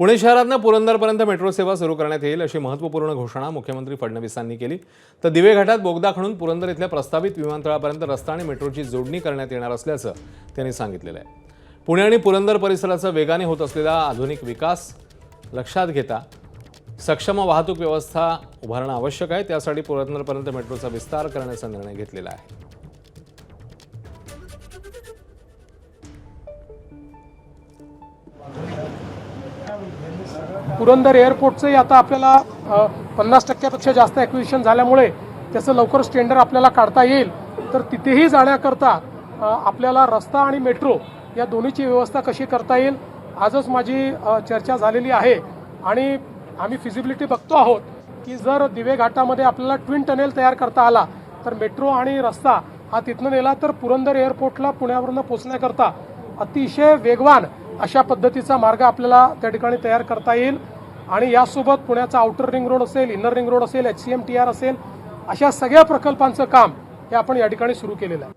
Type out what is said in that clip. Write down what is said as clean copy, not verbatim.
Pune शहरातनं पुरंदरपर्यंत metro सेवा सुरू करण्यात येईल अशी महत्त्वपूर्ण घोषणा मुख्यमंत्री फडणवीसांनी केली। तर दिवे घाटात बोगदा खणून पुरंदर इथल्या प्रस्तावित विमानतळापर्यंत रस्ता आणि मेट्रोची जोडणी करण्यात येणार असल्याचं त्यांनी सांगितलेलं आहे। पुणे आणि पुरंदर परिसराचा वेगाने होत असलेला आधुनिक विकास लक्षात घेता सक्षम वाहतूक व्यवस्था उभारणं आवश्यक आहे। त्यासाठी पुरंदरपर्यंत मेट्रोचा विस्तार करण्याचा निर्णय घेतलेला आहे। पुरंदर एअरपोर्टचंही आता आपल्याला 50% जास्त ॲक्विजिशन झाल्यामुळे त्याचं लवकरच टेंडर आपल्याला काढता येईल। तर तिथेही जाण्याकरता आपल्याला रस्ता आणि मेट्रो या दोन्हीची व्यवस्था कशी करता येईल आजच माझी चर्चा झालेली आहे आणि आम्ही फिजिबिलिटी बघतो आहोत की जर दिवे घाटामध्ये आपल्याला ट्विन टनेल तयार करता आला तर मेट्रो आणि रस्ता हा तिथनं नेला तर पुरंदर एअरपोर्टला पुण्यावरून पोहोचण्याकरता अतिशय वेगवान अशा पद्धतीचा मार्ग आपल्याला त्या ठिकाणी तयार करता येईल। आणि यासोबत पुण्याचा आउटर रिंग रोड असेल, इनर रिंग रोड असेल, HCMTR असेल, अशा सगळ्या प्रकल्पांचं काम हे आपण या ठिकाणी सुरू केलेलं आहे।